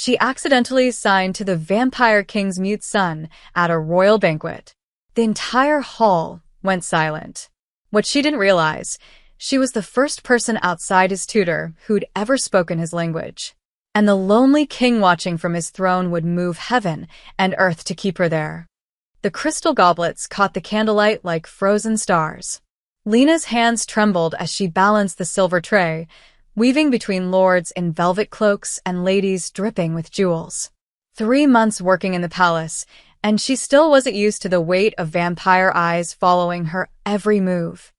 She accidentally signed to the Vampire King's mute son at a royal banquet. The entire hall went silent. What she didn't realize, she was the first person outside his tutor who'd ever spoken his language. And the lonely king watching from his throne would move heaven and earth to keep her there. The crystal goblets caught the candlelight like frozen stars. Lena's hands trembled as she balanced the silver tray, weaving between lords in velvet cloaks and ladies dripping with jewels. 3 months working in the palace, and she still wasn't used to the weight of vampire eyes following her every move.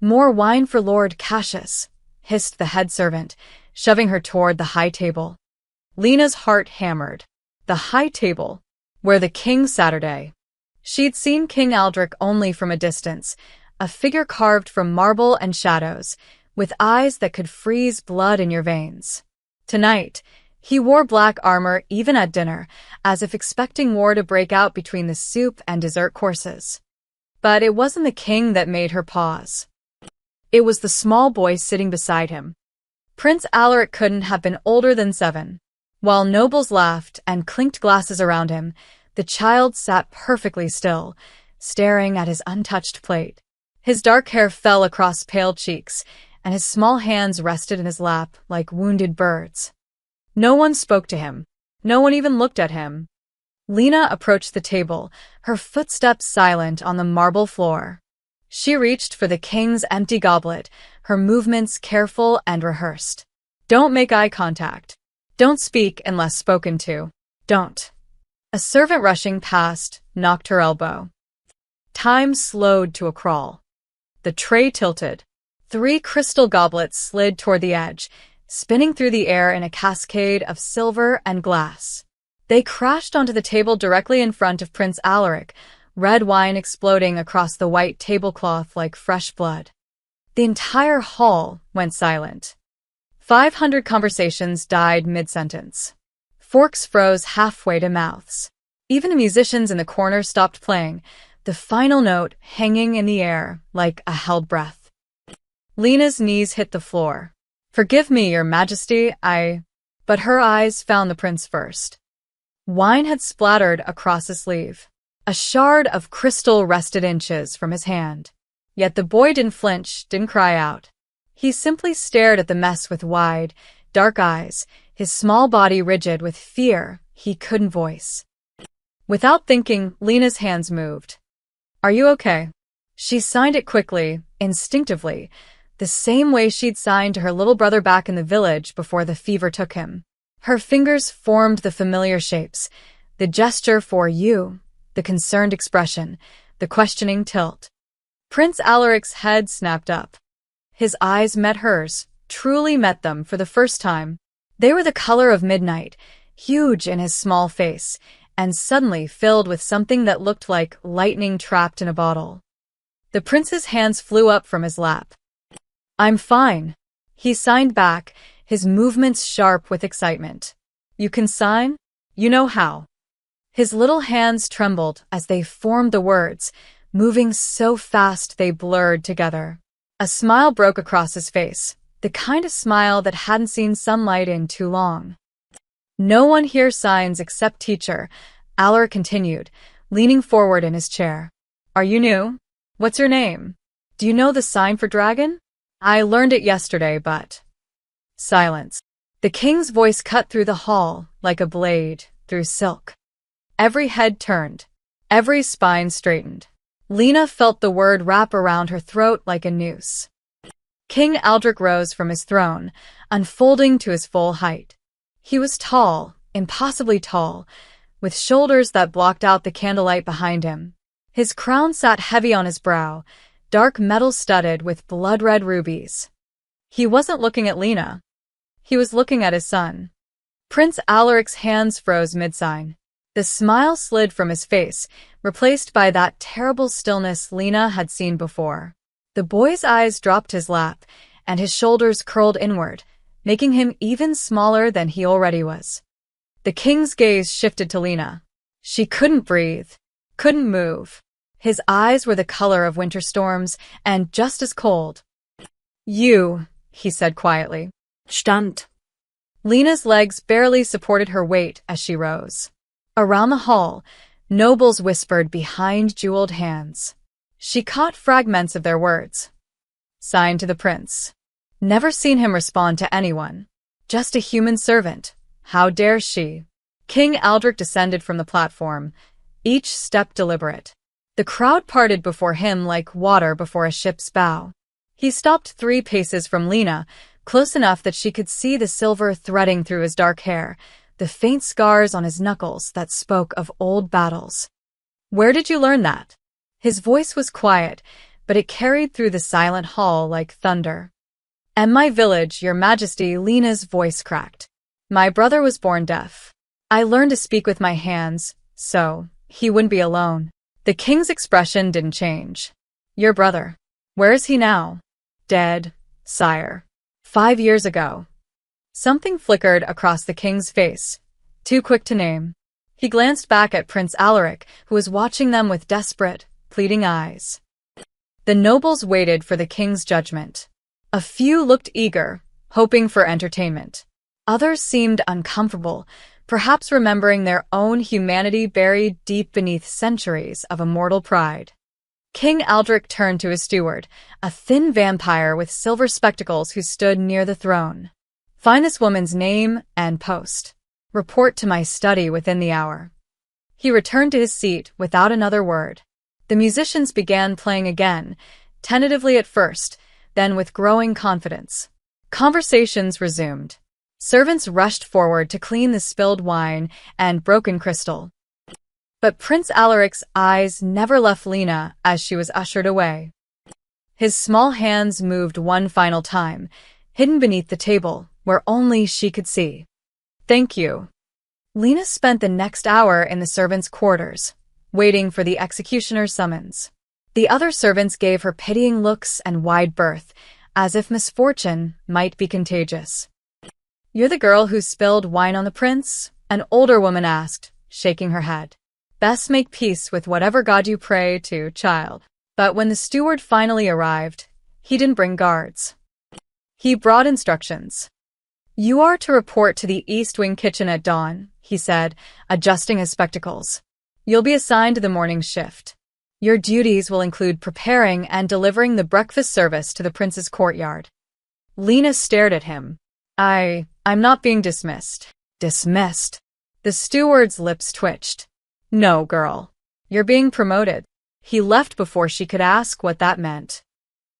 "More wine for Lord Cassius," hissed the head servant, shoving her toward the high table. Lena's heart hammered. The high table, where the king sat. She'd seen King Aldrich only from a distance, a figure carved from marble and shadows, with eyes that could freeze blood in your veins. Tonight, he wore black armor even at dinner, as if expecting war to break out between the soup and dessert courses. But it wasn't the king that made her pause. It was the small boy sitting beside him. Prince Alaric couldn't have been older than 7. While nobles laughed and clinked glasses around him, the child sat perfectly still, staring at his untouched plate. His dark hair fell across pale cheeks, and his small hands rested in his lap like wounded birds. No one spoke to him. No one even looked at him. Lena approached the table, her footsteps silent on the marble floor. She reached for the king's empty goblet, her movements careful and rehearsed. "Don't make eye contact. Don't speak unless spoken to. Don't." A servant rushing past knocked her elbow. Time slowed to a crawl. The tray tilted. 3 crystal goblets slid toward the edge, spinning through the air in a cascade of silver and glass. They crashed onto the table directly in front of Prince Alaric, red wine exploding across the white tablecloth like fresh blood. The entire hall went silent. 500 conversations died mid-sentence. Forks froze halfway to mouths. Even the musicians in the corner stopped playing, the final note hanging in the air like a held breath. Lena's knees hit the floor. "Forgive me, your majesty, But her eyes found the prince first. Wine had splattered across his sleeve. A shard of crystal rested inches from his hand. Yet the boy didn't flinch, didn't cry out. He simply stared at the mess with wide, dark eyes, his small body rigid with fear he couldn't voice. Without thinking, Lena's hands moved. "Are you okay?" She signed it quickly, instinctively, the same way she'd signed to her little brother back in the village before the fever took him. Her fingers formed the familiar shapes, the gesture for "you," the concerned expression, the questioning tilt. Prince Alaric's head snapped up. His eyes met hers, truly met them for the first time. They were the color of midnight, huge in his small face, and suddenly filled with something that looked like lightning trapped in a bottle. The prince's hands flew up from his lap. "I'm fine," he signed back, his movements sharp with excitement. "You can sign? You know how." His little hands trembled as they formed the words, moving so fast they blurred together. A smile broke across his face, the kind of smile that hadn't seen sunlight in too long. "No one here signs except teacher," Alaric continued, leaning forward in his chair. "Are you new? What's your name? Do you know the sign for dragon? I learned it yesterday, but—" Silence. The king's voice cut through the hall like a blade through silk. Every head turned. Every spine straightened. Lena felt the word wrap around her throat like a noose. King Aldrich rose from his throne, unfolding to his full height. He was tall, impossibly tall, with shoulders that blocked out the candlelight behind him. His crown sat heavy on his brow, dark metal studded with blood-red rubies. He wasn't looking at Lena. He was looking at his son. Prince Alaric's hands froze mid-sign. The smile slid from his face, replaced by that terrible stillness Lena had seen before. The boy's eyes dropped his lap, and his shoulders curled inward, making him even smaller than he already was. The king's gaze shifted to Lena. She couldn't breathe, couldn't move. His eyes were the color of winter storms, and just as cold. "You," he said quietly. Stand. Lena's legs barely supported her weight as she rose. Around the hall, nobles whispered behind jeweled hands. She caught fragments of their words. Signed to the prince. Never seen him respond to anyone. Just a human servant. How dare she? King Aldrich descended from the platform, each step deliberate. The crowd parted before him like water before a ship's bow. He stopped 3 paces from Lena, close enough that she could see the silver threading through his dark hair, the faint scars on his knuckles that spoke of old battles. "Where did you learn that?" His voice was quiet, but it carried through the silent hall like thunder. "At my village, your majesty," Lena's voice cracked. "My brother was born deaf. I learned to speak with my hands, so he wouldn't be alone." The king's expression didn't change. "Your brother. Where is he now?" "Dead, sire. 5 years ago." Something flickered across the king's face, too quick to name. He glanced back at Prince Alaric, who was watching them with desperate, pleading eyes. The nobles waited for the king's judgment. A few looked eager, hoping for entertainment. Others seemed uncomfortable, perhaps remembering their own humanity buried deep beneath centuries of immortal pride. King Aldrich turned to his steward, a thin vampire with silver spectacles who stood near the throne. "Find this woman's name and post. Report to my study within the hour." He returned to his seat without another word. The musicians began playing again, tentatively at first, then with growing confidence. Conversations resumed. Servants rushed forward to clean the spilled wine and broken crystal. But Prince Alaric's eyes never left Lena as she was ushered away. His small hands moved one final time, hidden beneath the table, where only she could see. "Thank you." Lena spent the next hour in the servants' quarters, waiting for the executioner's summons. The other servants gave her pitying looks and wide berth, as if misfortune might be contagious. "You're the girl who spilled wine on the prince?" an older woman asked, shaking her head. "Best make peace with whatever god you pray to, child." But when the steward finally arrived, he didn't bring guards. He brought instructions. "You are to report to the East Wing kitchen at dawn," he said, adjusting his spectacles. "You'll be assigned to the morning shift. Your duties will include preparing and delivering the breakfast service to the prince's courtyard." Lena stared at him. I'm not being dismissed." "Dismissed?" The steward's lips twitched. "No, girl. You're being promoted." He left before she could ask what that meant.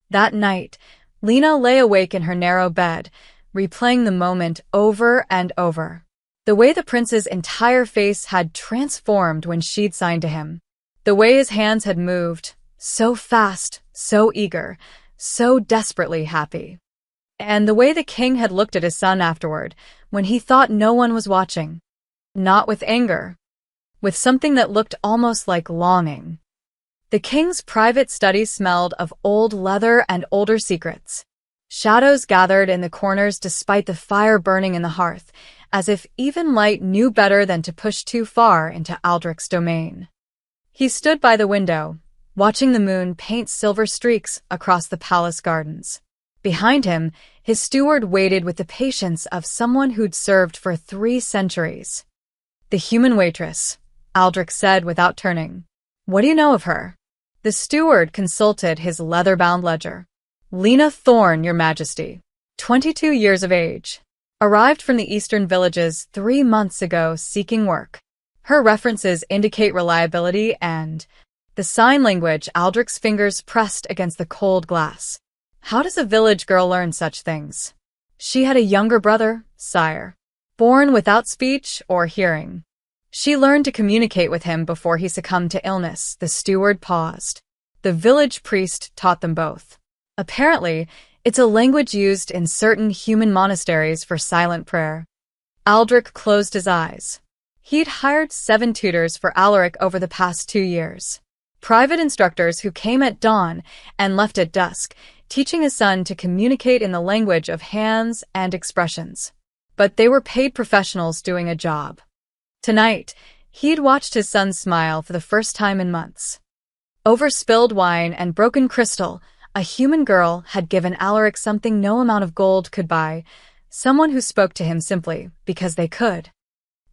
That night, Lena lay awake in her narrow bed, replaying the moment over and over. The way the prince's entire face had transformed when she'd signed to him. The way his hands had moved, so fast, so eager, so desperately happy. And the way the king had looked at his son afterward, when he thought no one was watching. Not with anger. With something that looked almost like longing. The king's private study smelled of old leather and older secrets. Shadows gathered in the corners despite the fire burning in the hearth, as if even light knew better than to push too far into Aldrich's domain. He stood by the window, watching the moon paint silver streaks across the palace gardens. Behind him, his steward waited with the patience of someone who'd served for 3 centuries. "The human waitress," Aldrich said without turning. "What do you know of her?" The steward consulted his leather-bound ledger. "Lena Thorne, your majesty. 22 years of age. Arrived from the eastern villages 3 months ago seeking work. Her references indicate reliability and..." The sign language, Aldrich's fingers pressed against the cold glass. "How does a village girl learn such things?" "She had a younger brother, sire. Born without speech or hearing. She learned to communicate with him before he succumbed to illness." The steward paused. "The village priest taught them both. Apparently, it's a language used in certain human monasteries for silent prayer." Aldrich closed his eyes. He'd hired 7 tutors for Alaric over the past 2 years. Private instructors who came at dawn and left at dusk, teaching his son to communicate in the language of hands and expressions. But they were paid professionals doing a job. Tonight, he'd watched his son smile for the first time in months. Over spilled wine and broken crystal, a human girl had given Alaric something no amount of gold could buy, Someone who spoke to him simply because they could.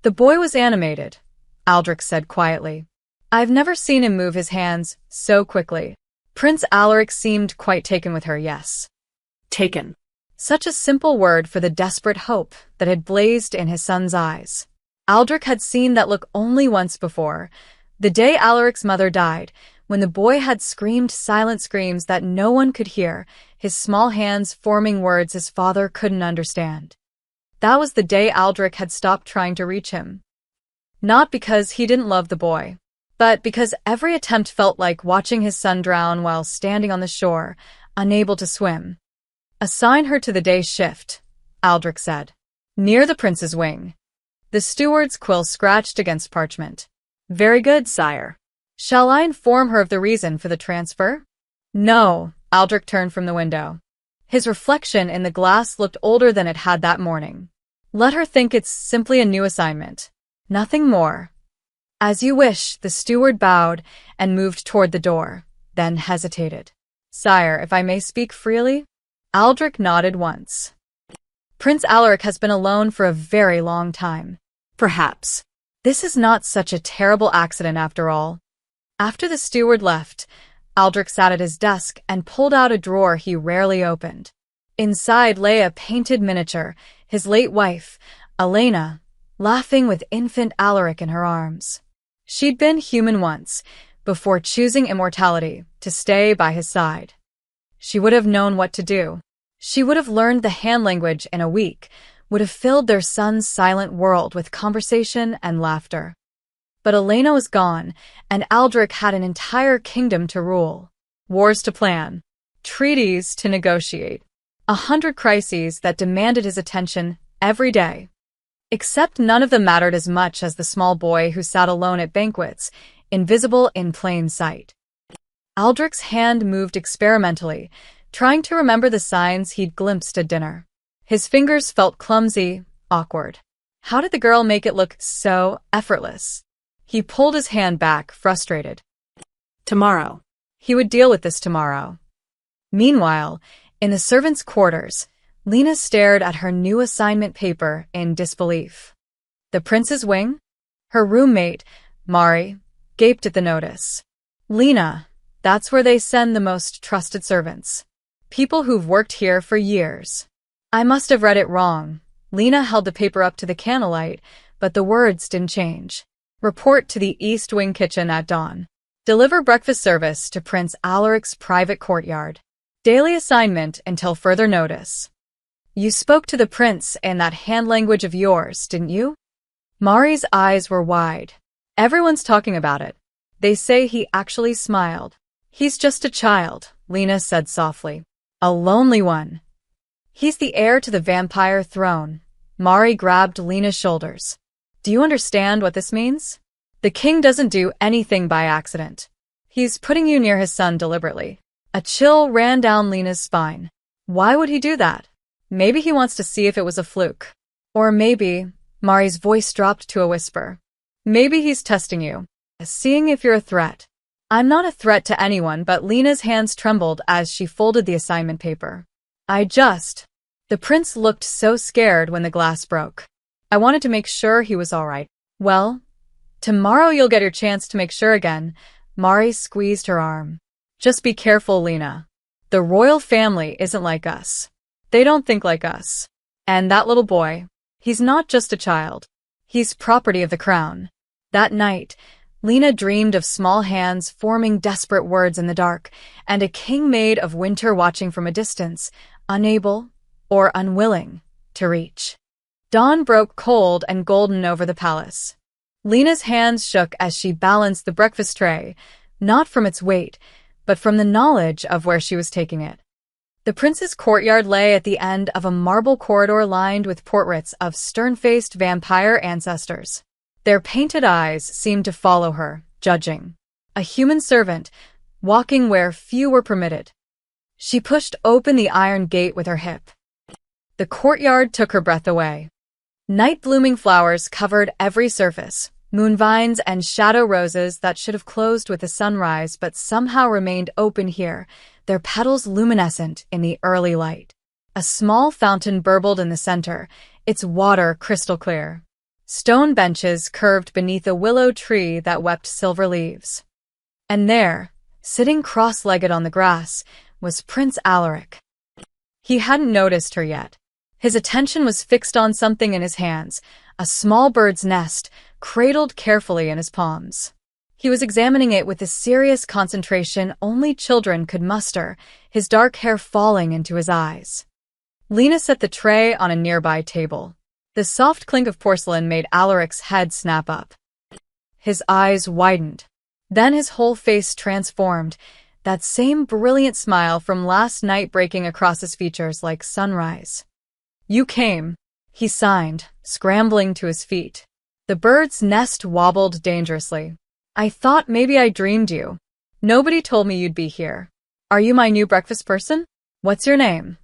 The boy was animated, Aldrich said quietly. I've never seen him move his hands so quickly. Prince Alaric seemed quite taken with her, yes. Taken. Such a simple word for the desperate hope that had blazed in his son's eyes. Aldrich had seen that look only once before, the day Alaric's mother died, when the boy had screamed silent screams that no one could hear, his small hands forming words his father couldn't understand. That was the day Aldrich had stopped trying to reach him. Not because he didn't love the boy, but because every attempt felt like watching his son drown while standing on the shore, unable to swim. Assign her to the day shift, Aldrich said. Near the prince's wing. The steward's quill scratched against parchment. Very good, sire. Shall I inform her of the reason for the transfer? No, Aldrich turned from the window. His reflection in the glass looked older than it had that morning. Let her think it's simply a new assignment. Nothing more. As you wish, the steward bowed and moved toward the door, then hesitated. Sire, if I may speak freely? Aldrich nodded once. Prince Alaric has been alone for a very long time. Perhaps. This is not such a terrible accident after all. After the steward left, Aldrich sat at his desk and pulled out a drawer he rarely opened. Inside lay a painted miniature, his late wife, Elena, laughing with infant Alaric in her arms. She'd been human once, before choosing immortality to stay by his side. She would have known what to do. She would have learned the hand language in a week, would have filled their son's silent world with conversation and laughter. But Elena was gone, and Aldrich had an entire kingdom to rule. Wars to plan. Treaties to negotiate. 100 crises that demanded his attention every day. Except none of them mattered as much as the small boy who sat alone at banquets, invisible in plain sight. Aldrich's hand moved experimentally, trying to remember the signs he'd glimpsed at dinner. His fingers felt clumsy, awkward. How did the girl make it look so effortless? He pulled his hand back, frustrated. Tomorrow. He would deal with this tomorrow. Meanwhile, in the servants' quarters, Lena stared at her new assignment paper in disbelief. The prince's wing? Her roommate, Mari, gaped at the notice. Lena, that's where they send the most trusted servants. People who've worked here for years. I must have read it wrong. Lena held the paper up to the candlelight, but the words didn't change. Report to the East Wing kitchen at dawn. Deliver breakfast service to Prince Alaric's private courtyard. Daily assignment until further notice. You spoke to the prince in that hand language of yours, didn't you? Mari's eyes were wide. Everyone's talking about it. They say he actually smiled. He's just a child, Lena said softly. A lonely one. He's the heir to the vampire throne. Mari grabbed Lena's shoulders. Do you understand what this means? The king doesn't do anything by accident. He's putting you near his son deliberately. A chill ran down Lena's spine. Why would he do that? Maybe he wants to see if it was a fluke. Or maybe, Mari's voice dropped to a whisper. Maybe he's testing you, seeing if you're a threat. I'm not a threat to anyone, but Lena's hands trembled as she folded the assignment paper. The prince looked so scared when the glass broke. I wanted to make sure he was all right. Well, tomorrow you'll get your chance to make sure again. Mari squeezed her arm. Just be careful, Lena. The royal family isn't like us. They don't think like us. And that little boy, he's not just a child. He's property of the crown. That night, Lena dreamed of small hands forming desperate words in the dark, and a king maid of winter watching from a distance, unable or unwilling to reach. Dawn broke cold and golden over the palace. Lena's hands shook as she balanced the breakfast tray, not from its weight, but from the knowledge of where she was taking it. The prince's courtyard lay at the end of a marble corridor lined with portraits of stern-faced vampire ancestors. Their painted eyes seemed to follow her, judging. A human servant, walking where few were permitted. She pushed open the iron gate with her hip. The courtyard took her breath away. Night-blooming flowers covered every surface, moonvines and shadow roses that should have closed with the sunrise but somehow remained open here, their petals luminescent in the early light. A A small fountain burbled in the center, its water crystal clear. Stone benches curved beneath a willow tree that wept silver leaves. And there, sitting cross-legged on the grass, was Prince Alaric. He hadn't noticed her yet. His attention was fixed on something in his hands, a small bird's nest, cradled carefully in his palms. He was examining it with the serious concentration only children could muster, his dark hair falling into his eyes. Lena set the tray on a nearby table. The soft clink of porcelain made Alaric's head snap up. His eyes widened. Then his whole face transformed, that same brilliant smile from last night breaking across his features like sunrise. "You came," he signed, scrambling to his feet. The bird's nest wobbled dangerously. "I thought maybe I dreamed you. Nobody told me you'd be here. Are you my new breakfast person? What's your name?"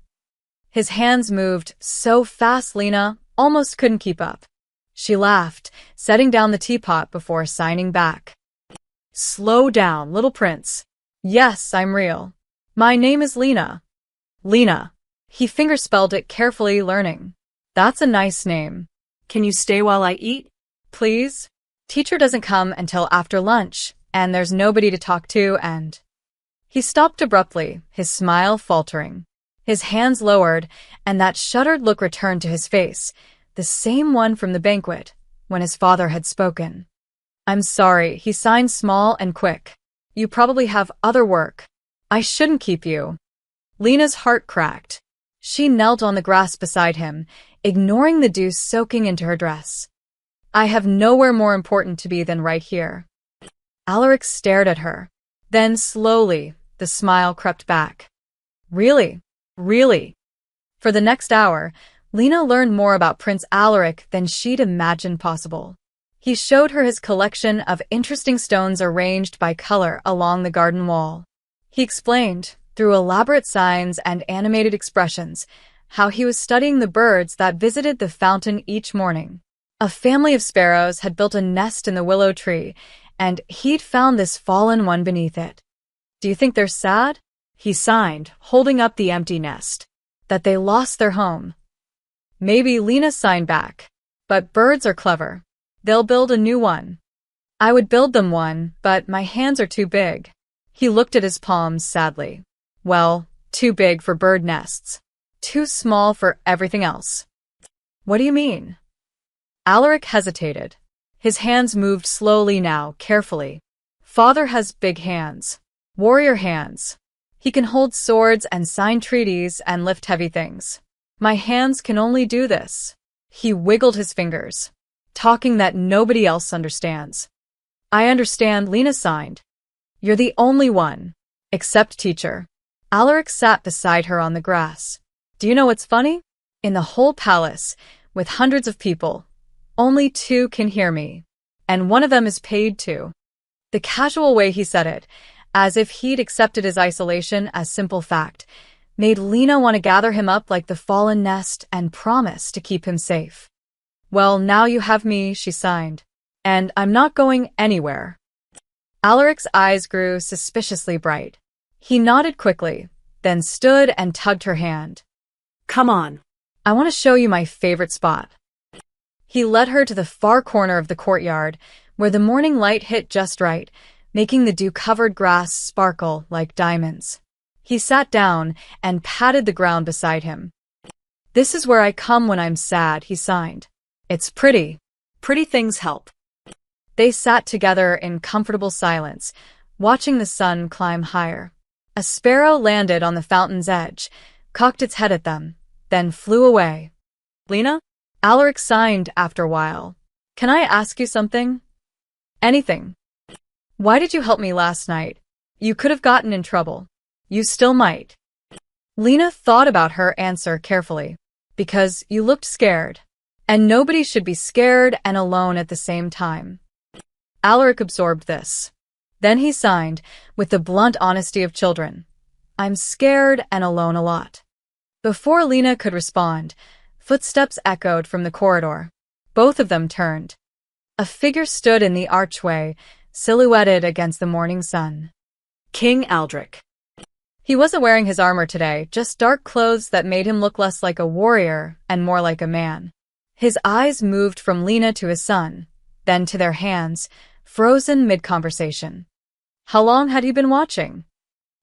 His hands moved so fast Lena almost couldn't keep up. She laughed, setting down the teapot before signing back. "Slow down, little prince. Yes, I'm real. My name is Lena." "Lena." He fingerspelled it carefully, learning. "That's a nice name. Can you stay while I eat? Please? Teacher doesn't come until after lunch, and there's nobody to talk to and—" He stopped abruptly, his smile faltering. His hands lowered, and that shuddered look returned to his face, the same one from the banquet, when his father had spoken. "I'm sorry," he signed small and quick. "You probably have other work. I shouldn't keep you." Lena's heart cracked. She knelt on the grass beside him, ignoring the dew soaking into her dress. "I have nowhere more important to be than right here." Alaric stared at her. Then slowly, the smile crept back. "Really? Really?" For the next hour, Lena learned more about Prince Alaric than she'd imagined possible. He showed her his collection of interesting stones arranged by color along the garden wall. He explained, through elaborate signs and animated expressions, how he was studying the birds that visited the fountain each morning. A family of sparrows had built a nest in the willow tree, and he'd found this fallen one beneath it. "Do you think they're sad?" he signed, holding up the empty nest. "That they lost their home?" "Maybe," Lena signed back. "But birds are clever. They'll build a new one." "I would build them one, but my hands are too big." He looked at his palms sadly. "Well, too big for bird nests. Too small for everything else." "What do you mean?" Alaric hesitated. His hands moved slowly now, carefully. "Father has big hands. Warrior hands. He can hold swords and sign treaties and lift heavy things. My hands can only do this." He wiggled his fingers, talking that nobody else understands. "I understand," Lena signed. "You're the only one. Except teacher." Alaric sat beside her on the grass. "Do you know what's funny? In the whole palace, with hundreds of people, only 2 can hear me. And one of them is paid to." The casual way he said it, as if he'd accepted his isolation as simple fact, made Lena want to gather him up like the fallen nest and promise to keep him safe. "Well, now you have me," she signed. "And I'm not going anywhere." Alaric's eyes grew suspiciously bright. He nodded quickly, then stood and tugged her hand. "Come on. I want to show you my favorite spot." He led her to the far corner of the courtyard, where the morning light hit just right, making the dew-covered grass sparkle like diamonds. He sat down and patted the ground beside him. "This is where I come when I'm sad," he signed. "It's pretty. Pretty things help." They sat together in comfortable silence, watching the sun climb higher. A sparrow landed on the fountain's edge, cocked its head at them, then flew away. "Lena?" Alaric signed after a while. "Can I ask you something?" "Anything." "Why did you help me last night? You could have gotten in trouble. You still might." Lena thought about her answer carefully. "Because you looked scared. And nobody should be scared and alone at the same time." Alaric absorbed this. Then he signed, with the blunt honesty of children. "I'm scared and alone a lot." Before Lena could respond, footsteps echoed from the corridor. Both of them turned. A figure stood in the archway, silhouetted against the morning sun. King Aldrich. He wasn't wearing his armor today, just dark clothes that made him look less like a warrior and more like a man. His eyes moved from Lena to his son, then to their hands, frozen mid-conversation. How long had he been watching?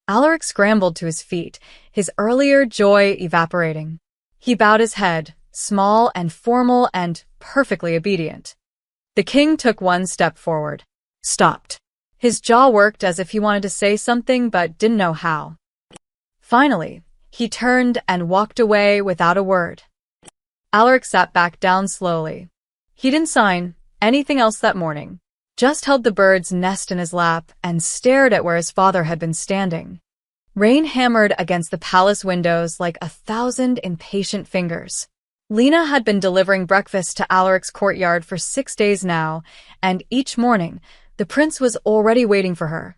Alaric scrambled to his feet, his earlier joy evaporating. He bowed his head, small and formal and perfectly obedient. The king took one step forward. Stopped. His jaw worked as if he wanted to say something but didn't know how. Finally, he turned and walked away without a word. Alaric sat back down slowly. He didn't sign anything else that morning, just held the bird's nest in his lap and stared at where his father had been standing. Rain hammered against the palace windows like 1,000 impatient fingers. Lena had been delivering breakfast to Alaric's courtyard for 6 days now, and each morning, the prince was already waiting for her,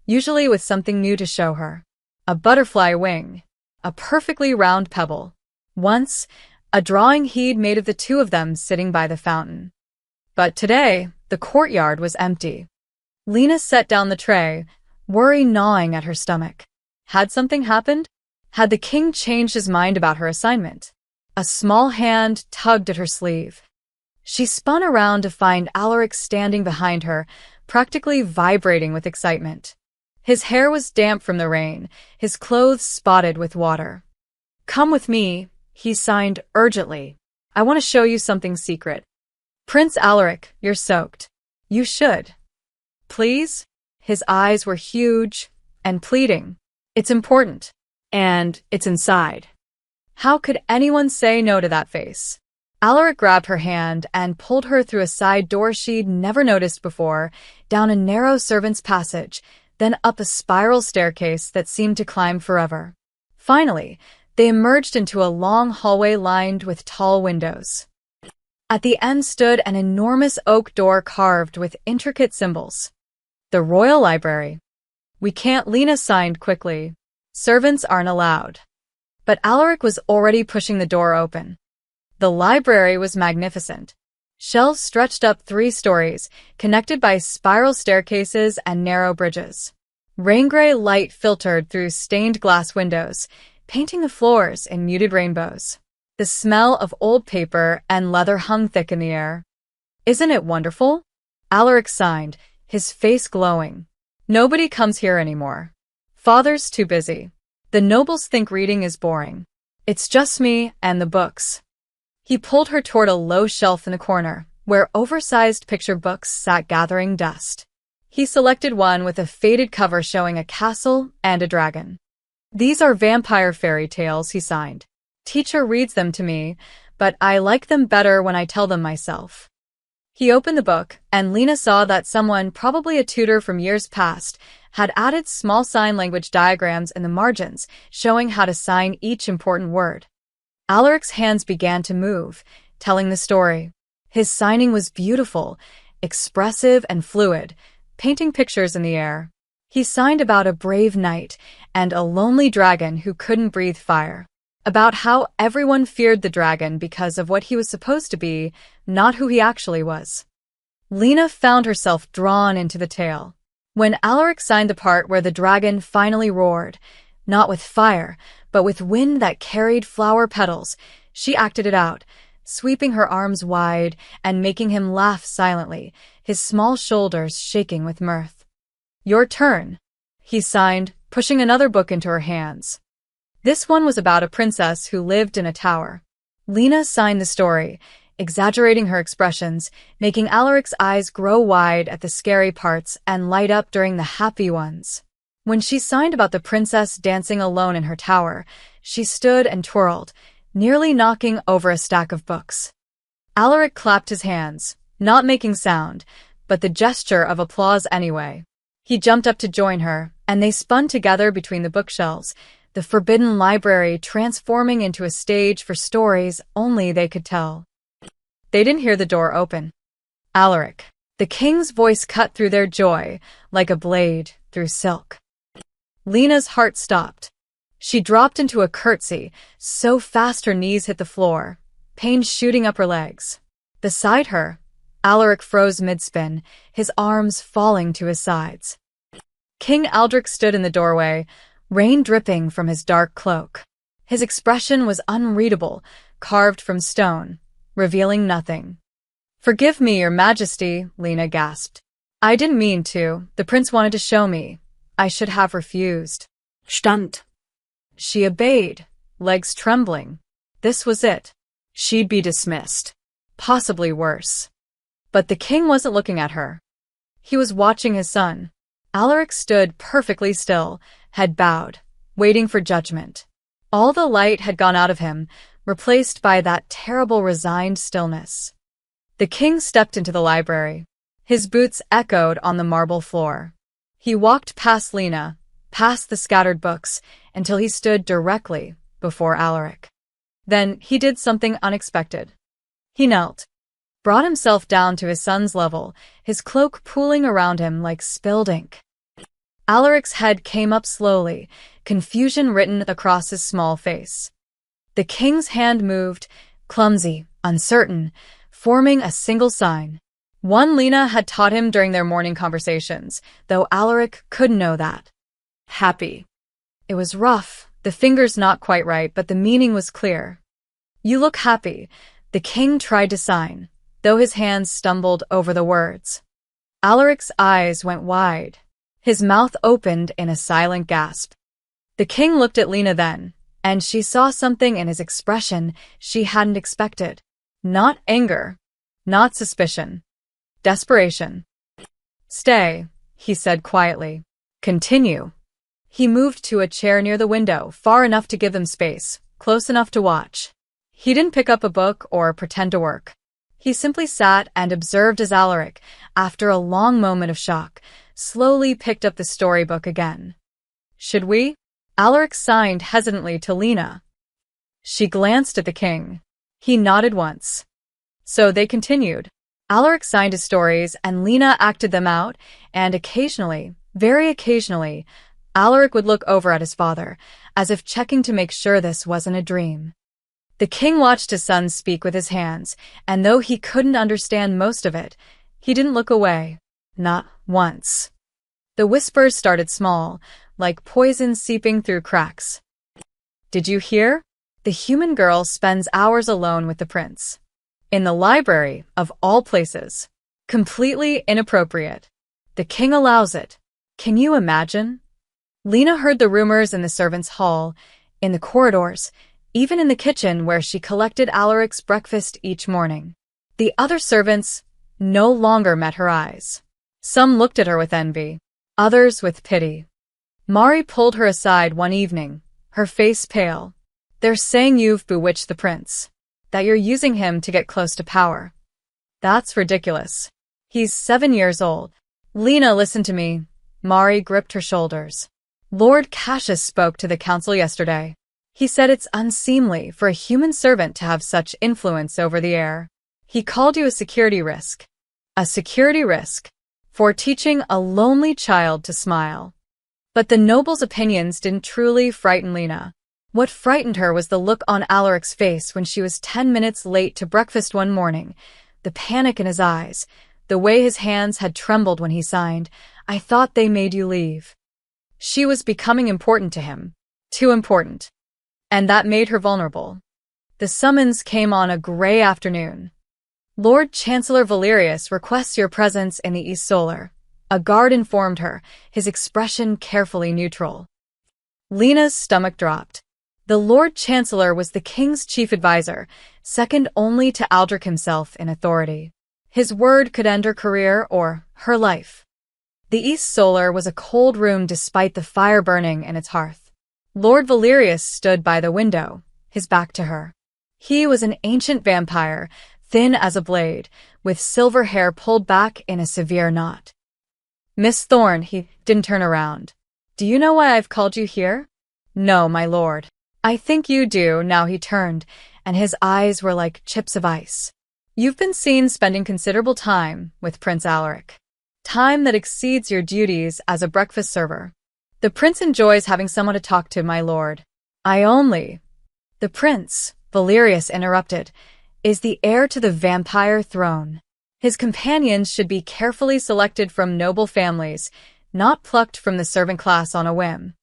usually with something new to show her. A butterfly wing, a perfectly round pebble. Once, a drawing he'd made of the two of them sitting by the fountain. But today, the courtyard was empty. Lena set down the tray, worry gnawing at her stomach. Had something happened? Had the king changed his mind about her assignment? A small hand tugged at her sleeve. She spun around to find Alaric standing behind her, practically vibrating with excitement. His hair was damp from the rain, his clothes spotted with water. "Come with me," he signed urgently. "I want to show you something secret." "Prince Alaric, you're soaked. You should." "Please?" His eyes were huge and pleading. "It's important. And it's inside." How could anyone say no to that face? Alaric grabbed her hand and pulled her through a side door she'd never noticed before, down a narrow servant's passage, then up a spiral staircase that seemed to climb forever. Finally, they emerged into a long hallway lined with tall windows. At the end stood an enormous oak door carved with intricate symbols. The royal library. "We can't," Lena signed quickly. "Servants aren't allowed." But Alaric was already pushing the door open. The library was magnificent. Shelves stretched up 3 stories, connected by spiral staircases and narrow bridges. Rain-gray light filtered through stained glass windows, painting the floors in muted rainbows. The smell of old paper and leather hung thick in the air. "Isn't it wonderful?" Alaric signed, his face glowing. "Nobody comes here anymore. Father's too busy. The nobles think reading is boring. It's just me and the books." He pulled her toward a low shelf in the corner, where oversized picture books sat gathering dust. He selected one with a faded cover showing a castle and a dragon. "These are vampire fairy tales," he signed. "Teacher reads them to me, but I like them better when I tell them myself." He opened the book, and Lena saw that someone, probably a tutor from years past, had added small sign language diagrams in the margins, showing how to sign each important word. Alaric's hands began to move, telling the story. His signing was beautiful, expressive and fluid, painting pictures in the air. He signed about a brave knight and a lonely dragon who couldn't breathe fire. About how everyone feared the dragon because of what he was supposed to be, not who he actually was. Lena found herself drawn into the tale. When Alaric signed the part where the dragon finally roared, not with fire, but with wind that carried flower petals, she acted it out, sweeping her arms wide and making him laugh silently, his small shoulders shaking with mirth. "Your turn," he signed, pushing another book into her hands. This one was about a princess who lived in a tower. Lena signed the story, exaggerating her expressions, making Alaric's eyes grow wide at the scary parts and light up during the happy ones. When she signed about the princess dancing alone in her tower, she stood and twirled, nearly knocking over a stack of books. Alaric clapped his hands, not making sound, but the gesture of applause anyway. He jumped up to join her, and they spun together between the bookshelves, the forbidden library transforming into a stage for stories only they could tell. They didn't hear the door open. "Alaric." The king's voice cut through their joy, like a blade through silk. Lena's heart stopped. She dropped into a curtsy, so fast her knees hit the floor, pain shooting up her legs. Beside her, Alaric froze mid-spin, his arms falling to his sides. King Aldrich stood in the doorway, rain dripping from his dark cloak. His expression was unreadable, carved from stone, revealing nothing. "Forgive me, your majesty," Lena gasped. "I didn't mean to. The prince wanted to show me. I should have refused." Stand. She obeyed, legs trembling. This was it. She'd be dismissed. Possibly worse. But the king wasn't looking at her. He was watching his son. Alaric stood perfectly still, head bowed, waiting for judgment. All the light had gone out of him, replaced by that terrible resigned stillness. The king stepped into the library. His boots echoed on the marble floor. He walked past Lena, past the scattered books, until he stood directly before Alaric. Then he did something unexpected. He knelt, brought himself down to his son's level, his cloak pooling around him like spilled ink. Alaric's head came up slowly, confusion written across his small face. The king's hand moved, clumsy, uncertain, forming a single sign. One Lena had taught him during their morning conversations, though Alaric couldn't know that. Happy. It was rough, the fingers not quite right, but the meaning was clear. "You look happy," the king tried to sign, though his hands stumbled over the words. Alaric's eyes went wide. His mouth opened in a silent gasp. The king looked at Lena then, and she saw something in his expression she hadn't expected. Not anger, not suspicion. Desperation. "Stay," he said quietly. "Continue." He moved to a chair near the window, far enough to give them space, close enough to watch. He didn't pick up a book or pretend to work. He simply sat and observed as Alaric, after a long moment of shock, slowly picked up the storybook again. "Should we?" Alaric signed hesitantly to Lena. She glanced at the king. He nodded once. So they continued. Alaric signed his stories and Lena acted them out, and occasionally, very occasionally, Alaric would look over at his father, as if checking to make sure this wasn't a dream. The king watched his son speak with his hands, and though he couldn't understand most of it, he didn't look away. Not once. The whispers started small, like poison seeping through cracks. "Did you hear? The human girl spends hours alone with the prince. In the library, of all places. Completely inappropriate. The king allows it. Can you imagine?" Lena heard the rumors in the servants' hall, in the corridors, even in the kitchen where she collected Alaric's breakfast each morning. The other servants no longer met her eyes. Some looked at her with envy, others with pity. Mari pulled her aside one evening, her face pale. "They're saying you've bewitched the prince, that you're using him to get close to power. That's ridiculous. He's 7 years old." "Lena, listen to me." Mari gripped her shoulders. "Lord Cassius spoke to the council yesterday. He said it's unseemly for a human servant to have such influence over the heir. He called you a security risk. A security risk for teaching a lonely child to smile." But the noble's opinions didn't truly frighten Lena. What frightened her was the look on Alaric's face when she was 10 minutes late to breakfast one morning, the panic in his eyes, the way his hands had trembled when he signed, "I thought they made you leave." She was becoming important to him. Too important. And that made her vulnerable. The summons came on a gray afternoon. "Lord Chancellor Valerius requests your presence in the East Solar." A guard informed her, his expression carefully neutral. Lena's stomach dropped. The Lord Chancellor was the king's chief advisor, second only to Aldrich himself in authority. His word could end her career or her life. The East Solar was a cold room despite the fire burning in its hearth. Lord Valerius stood by the window, his back to her. He was an ancient vampire, thin as a blade, with silver hair pulled back in a severe knot. "Miss Thorne," he didn't turn around. "Do you know why I've called you here?" "No, my lord." "I think you do." Now he turned, and his eyes were like chips of ice. "You've been seen spending considerable time with Prince Alaric. Time that exceeds your duties as a breakfast server. The prince enjoys having someone to talk to, my lord. I only—" "The prince," Valerius interrupted, "is the heir to the vampire throne. His companions should be carefully selected from noble families, not plucked from the servant class on a whim."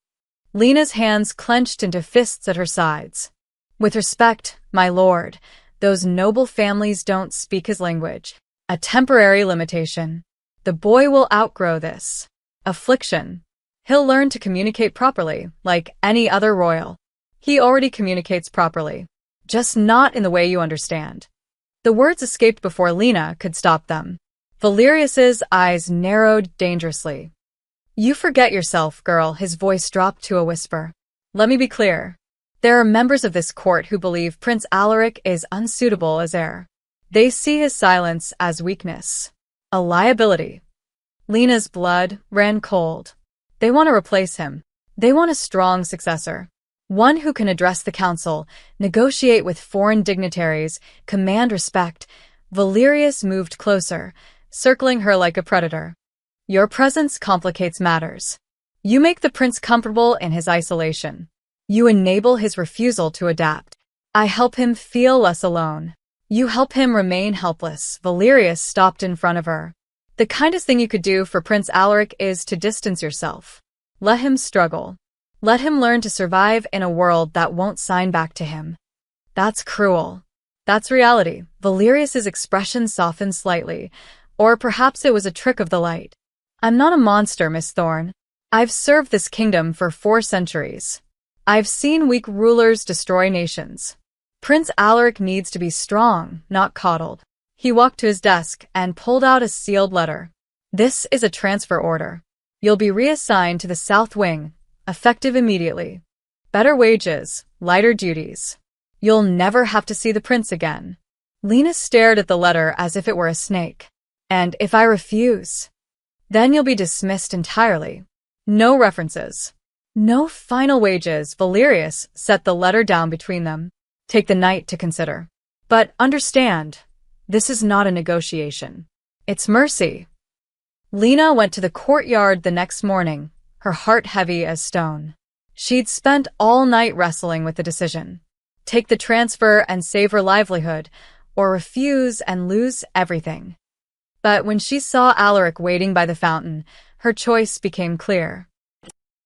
Lena's hands clenched into fists at her sides. With respect, my lord, those noble families don't speak his language. A temporary limitation. The boy will outgrow this affliction. He'll learn to communicate properly, like any other royal. He already communicates properly, just not in the way you understand. The words escaped before Lena could stop them. Valerius's eyes narrowed dangerously. You forget yourself, girl, his voice dropped to a whisper. Let me be clear. There are members of this court who believe Prince Alaric is unsuitable as heir. They see his silence as weakness, a liability. Lena's blood ran cold. They want to replace him. They want a strong successor. One who can address the council, negotiate with foreign dignitaries, command respect. Valerius moved closer, circling her like a predator. Your presence complicates matters. You make the prince comfortable in his isolation. You enable his refusal to adapt. I help him feel less alone. You help him remain helpless. Valerius stopped in front of her. The kindest thing you could do for Prince Alaric is to distance yourself. Let him struggle. Let him learn to survive in a world that won't sign back to him. That's cruel. That's reality. Valerius's expression softened slightly, or perhaps it was a trick of the light. I'm not a monster, Miss Thorne. I've served this kingdom for 4 centuries. I've seen weak rulers destroy nations. Prince Alaric needs to be strong, not coddled. He walked to his desk and pulled out a sealed letter. This is a transfer order. You'll be reassigned to the South Wing, effective immediately. Better wages, lighter duties. You'll never have to see the prince again. Lena stared at the letter as if it were a snake. And if I refuse? Then you'll be dismissed entirely. No references. No final wages. Valerius set the letter down between them. Take the night to consider. But understand, this is not a negotiation. It's mercy. Lena went to the courtyard the next morning, her heart heavy as stone. She'd spent all night wrestling with the decision. Take the transfer and save her livelihood, or refuse and lose everything. But when she saw Alaric waiting by the fountain, her choice became clear.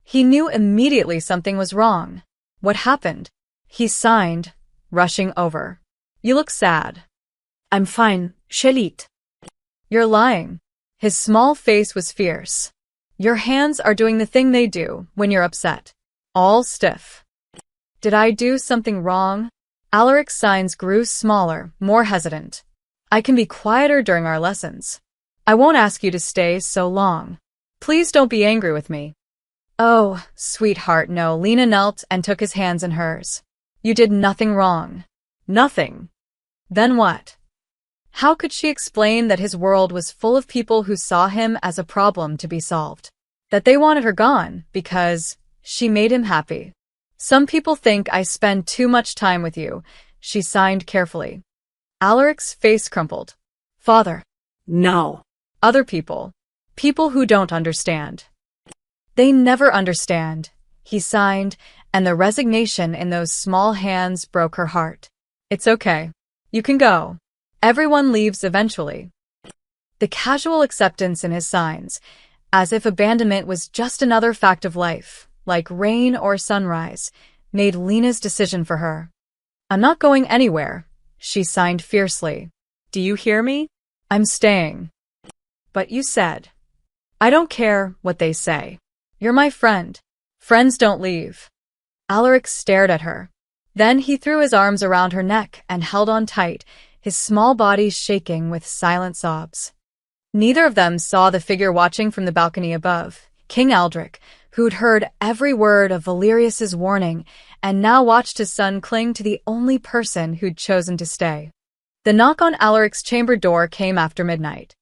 He knew immediately something was wrong. What happened? He signed, rushing over. You look sad. I'm fine, Shalit. You're lying. His small face was fierce. Your hands are doing the thing they do when you're upset. All stiff. Did I do something wrong? Alaric's signs grew smaller, more hesitant. I can be quieter during our lessons. I won't ask you to stay so long. Please don't be angry with me. Oh, sweetheart, no. Lena knelt and took his hands in hers. You did nothing wrong. Nothing. Then what? How could she explain that his world was full of people who saw him as a problem to be solved? That they wanted her gone because she made him happy. Some people think I spend too much time with you, she signed carefully. Alaric's face crumpled. Father. No. Other people. People who don't understand. They never understand, he signed, and the resignation in those small hands broke her heart. It's okay. You can go. Everyone leaves eventually. The casual acceptance in his signs, as if abandonment was just another fact of life, like rain or sunrise, made Lena's decision for her. I'm not going anywhere, she signed fiercely. Do you hear me? I'm staying. But you said. I don't care what they say. You're my friend. Friends don't leave. Alaric stared at her. Then he threw his arms around her neck and held on tight, his small body shaking with silent sobs. Neither of them saw the figure watching from the balcony above, King Aldric, who'd heard every word of Valerius's warning and now watched his son cling to the only person who'd chosen to stay. The knock on Alaric's chamber door came after midnight.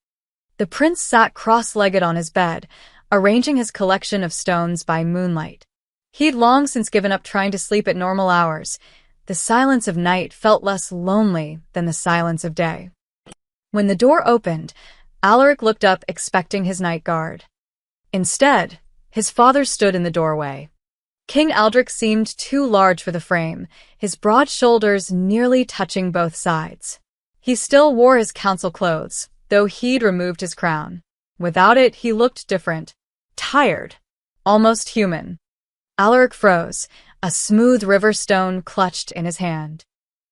The prince sat cross-legged on his bed, arranging his collection of stones by moonlight. He'd long since given up trying to sleep at normal hours. The silence of night felt less lonely than the silence of day. When the door opened, Alaric looked up expecting his night guard. Instead, his father stood in the doorway. King Aldric seemed too large for the frame, his broad shoulders nearly touching both sides. He still wore his council clothes, though he'd removed his crown. Without it, he looked different. Tired. Almost human. Alaric froze, a smooth river stone clutched in his hand.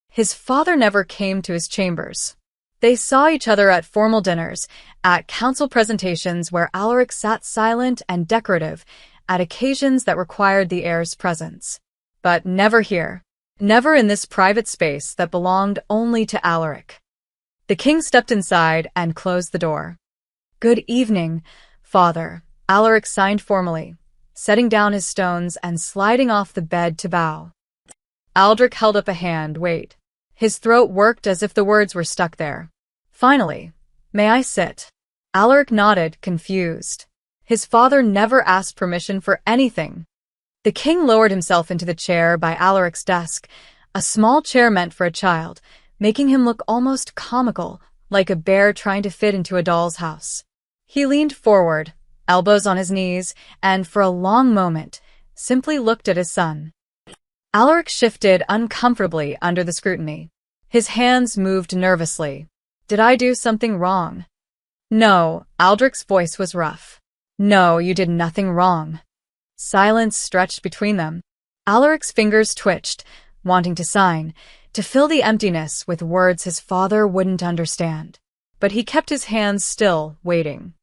His father never came to his chambers. They saw each other at formal dinners, at council presentations where Alaric sat silent and decorative, at occasions that required the heir's presence. But never here. Never in this private space that belonged only to Alaric. The king stepped inside and closed the door. "Good evening, father," Alaric signed formally, setting down his stones and sliding off the bed to bow. Aldrich held up a hand. "Wait." His throat worked as if the words were stuck there. "Finally, may I sit?" Alaric nodded, confused. His father never asked permission for anything. The king lowered himself into the chair by Alaric's desk, a small chair meant for a child, making him look almost comical, like a bear trying to fit into a doll's house. He leaned forward, elbows on his knees, and for a long moment, simply looked at his son. Alaric shifted uncomfortably under the scrutiny. His hands moved nervously. "Did I do something wrong?" "No," Aldrich's voice was rough. "No, you did nothing wrong." Silence stretched between them. Alaric's fingers twitched, wanting to sign, to fill the emptiness with words his father wouldn't understand. But he kept his hands still, waiting.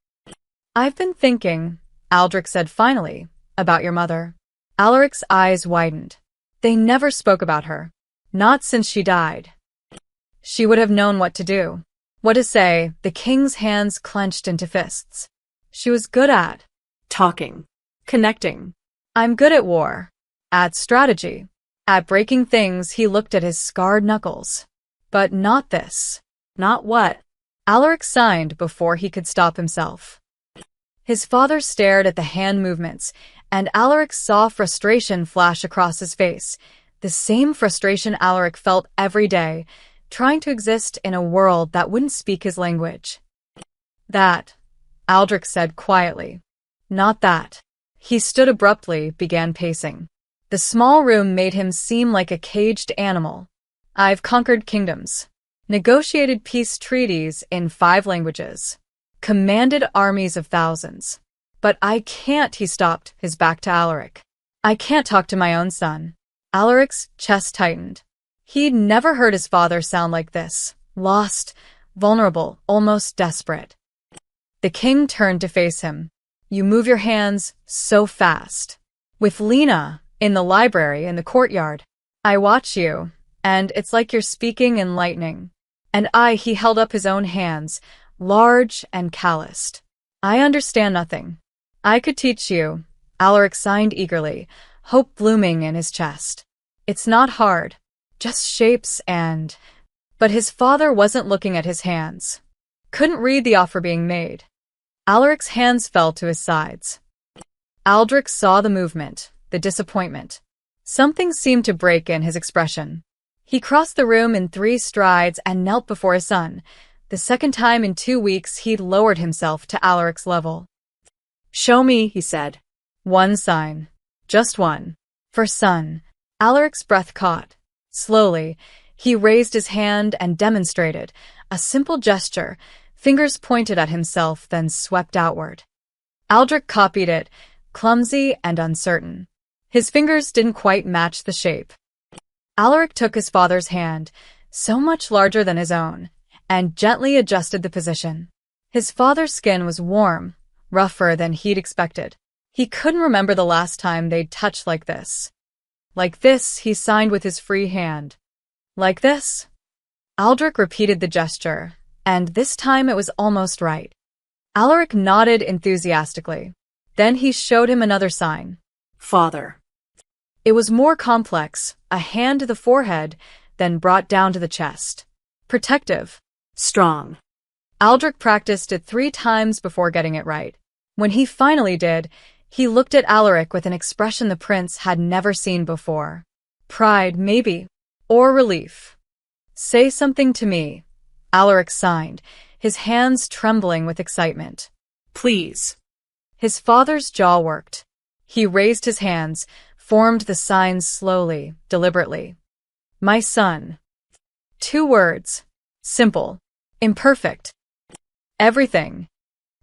"I've been thinking," Aldrich said finally, "about your mother." Alaric's eyes widened. They never spoke about her. Not since she died. She would have known what to do. What to say. The king's hands clenched into fists. She was good at Talking. Connecting. "I'm good at war. At strategy. At breaking things." He looked at his scarred knuckles. "But not this." Not what? Alaric signed before he could stop himself. His father stared at the hand movements, and Alaric saw frustration flash across his face, the same frustration Alaric felt every day, trying to exist in a world that wouldn't speak his language. "That," Aldrich said quietly. "Not that." He stood abruptly, began pacing. The small room made him seem like a caged animal. "I've conquered kingdoms, negotiated peace treaties in 5 languages, commanded armies of thousands. But I can't," he stopped, his back to Alaric. "I can't talk to my own son." Alaric's chest tightened. He'd never heard his father sound like this, lost, vulnerable, almost desperate. The king turned to face him. "You move your hands so fast. With Lena, in the library, in the courtyard. I watch you, and it's like you're speaking in lightning. And he held up his own hands, large and calloused. "I understand nothing. I could teach you." Alaric signed eagerly, hope blooming in his chest. "It's not hard. Just shapes and—" But his father wasn't looking at his hands. Couldn't read the offer being made. Alaric's hands fell to his sides. Aldrich saw the movement, the disappointment. Something seemed to break in his expression. He crossed the room in 3 strides and knelt before his son. The second time in 2 weeks he'd lowered himself to Alaric's level. "Show me," he said. "One sign. Just one. For son." Alaric's breath caught. Slowly, he raised his hand and demonstrated, a simple gesture, fingers pointed at himself, then swept outward. Aldrich copied it, clumsy and uncertain. His fingers didn't quite match the shape. Alaric took his father's hand, so much larger than his own, and gently adjusted the position. His father's skin was warm, rougher than he'd expected. He couldn't remember the last time they'd touched like this. "Like this," he signed with his free hand. "Like this?" Aldrich repeated the gesture, and this time it was almost right. Alaric nodded enthusiastically. Then he showed him another sign. "Father." It was more complex, a hand to the forehead, then brought down to the chest. Protective. Strong. Aldrich practiced it 3 times before getting it right. When he finally did, he looked at Alaric with an expression the prince had never seen before. Pride, maybe, or relief. "Say something to me," Alaric signed, his hands trembling with excitement. "Please." His father's jaw worked. He raised his hands, formed the signs slowly, deliberately. "My son." 2 words. Simple. Imperfect. Everything.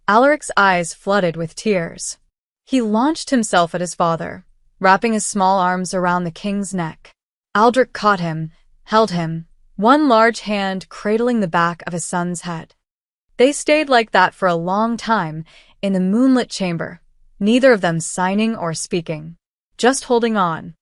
Alaric's eyes flooded with tears. He launched himself at his father, wrapping his small arms around the king's neck. Aldrich caught him, held him, one large hand cradling the back of his son's head. They stayed like that for a long time, in the moonlit chamber, neither of them signing or speaking, just holding on.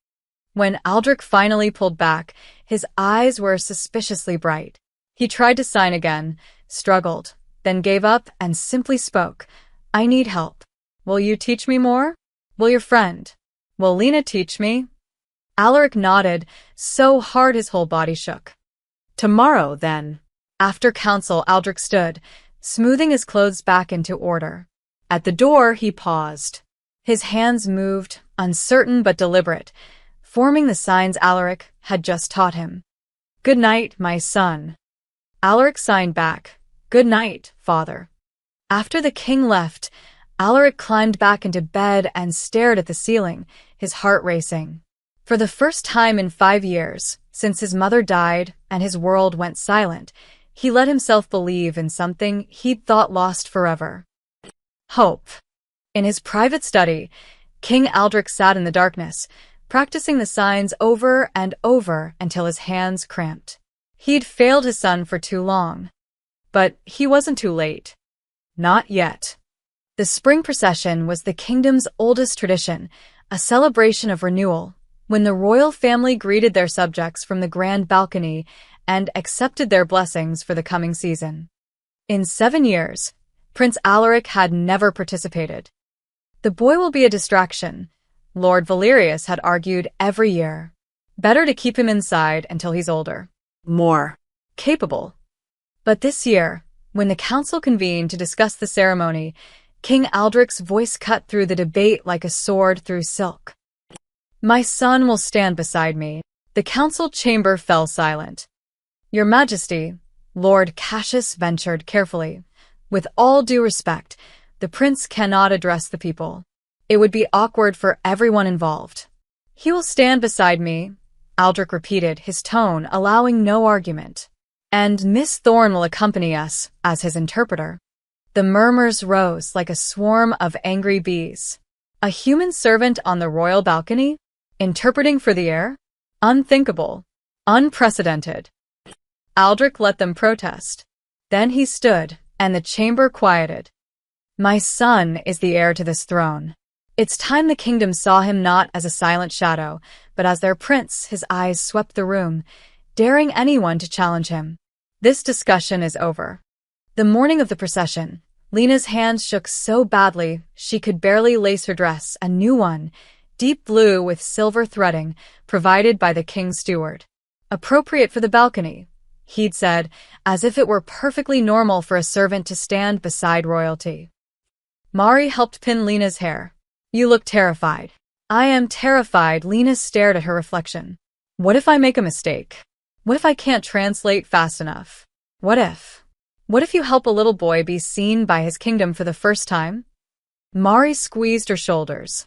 When Aldrich finally pulled back, his eyes were suspiciously bright. He tried to sign again, struggled, then gave up and simply spoke. "I need help. Will you teach me more? Will your friend? Will Lena teach me?" Alaric nodded, so hard his whole body shook. Tomorrow, then. After council, Aldrich stood, smoothing his clothes back into order. At the door, he paused. His hands moved, uncertain but deliberate, forming the signs Alaric had just taught him. "Good night, my son." Alaric signed back, "Good night, father." After the king left, Alaric climbed back into bed and stared at the ceiling, his heart racing. For the first time in 5 years, since his mother died and his world went silent, he let himself believe in something he'd thought lost forever. Hope. In his private study, King Aldrich sat in the darkness, practicing the signs over and over until his hands cramped. He'd failed his son for too long. But he wasn't too late. Not yet. The spring procession was the kingdom's oldest tradition, a celebration of renewal, when the royal family greeted their subjects from the grand balcony and accepted their blessings for the coming season. In 7 years, Prince Alaric had never participated. "The boy will be a distraction," Lord Valerius had argued every year. "Better to keep him inside until he's older. More capable." But this year, when the council convened to discuss the ceremony, King Aldrich's voice cut through the debate like a sword through silk. "My son will stand beside me." The council chamber fell silent. "Your Majesty," Lord Cassius ventured carefully, "with all due respect, the prince cannot address the people. It would be awkward for everyone involved." "He will stand beside me," Aldrich repeated, his tone allowing no argument. "And Miss Thorne will accompany us as his interpreter." The murmurs rose like a swarm of angry bees. A human servant on the royal balcony? Interpreting for the heir? Unthinkable. Unprecedented. Aldrich let them protest. Then he stood, and the chamber quieted. "My son is the heir to this throne. It's time the kingdom saw him not as a silent shadow, but as their prince." His eyes swept the room, daring anyone to challenge him. "This discussion is over." The morning of the procession, Lena's hands shook so badly she could barely lace her dress, a new one, deep blue with silver threading, provided by the king's steward. "Appropriate for the balcony," he'd said, as if it were perfectly normal for a servant to stand beside royalty. Mari helped pin Lena's hair. "You look terrified." "I am terrified." Lena stared at her reflection. "What if I make a mistake? What if I can't translate fast enough? What if? What if you help a little boy be seen by his kingdom for the first time?" Mari squeezed her shoulders.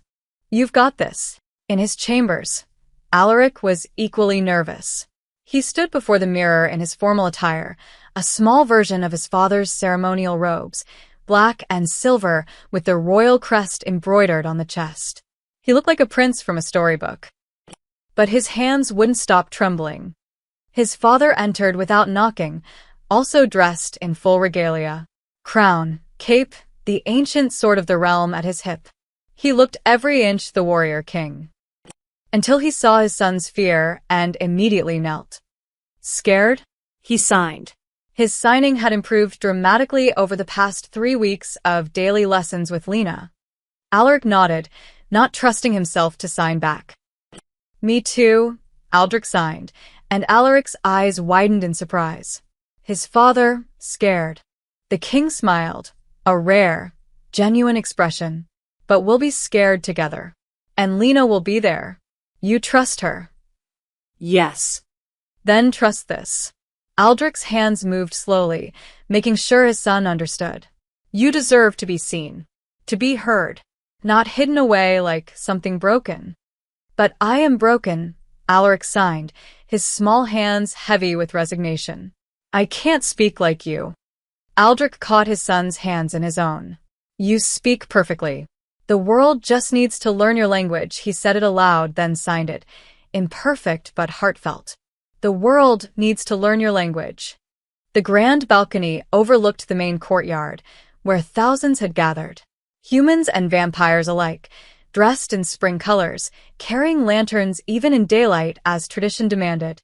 "You've got this." In his chambers, Alaric was equally nervous. He stood before the mirror in his formal attire, a small version of his father's ceremonial robes, black and silver with the royal crest embroidered on the chest. He looked like a prince from a storybook. But his hands wouldn't stop trembling. His father entered without knocking, also dressed in full regalia. Crown, cape, the ancient sword of the realm at his hip. He looked every inch the warrior king. Until he saw his son's fear and immediately knelt. Scared? He signed. His signing had improved dramatically over the past 3 weeks of daily lessons with Lena. Alaric nodded, not trusting himself to sign back. "Me too," Aldrich signed, and Alaric's eyes widened in surprise. His father, scared. The king smiled, a rare, genuine expression. "But we'll be scared together. And Lena will be there. You trust her?" "Yes." "Then trust this." Aldrich's hands moved slowly, making sure his son understood. "You deserve to be seen, to be heard, not hidden away like something broken." "But I am broken," Alaric signed, his small hands heavy with resignation. "I can't speak like you." Aldrich caught his son's hands in his own. "You speak perfectly." The world just needs to learn your language, he said it aloud, then signed it. Imperfect but heartfelt. The world needs to learn your language. The grand balcony overlooked the main courtyard, where thousands had gathered. Humans and vampires alike, dressed in spring colors, carrying lanterns even in daylight as tradition demanded.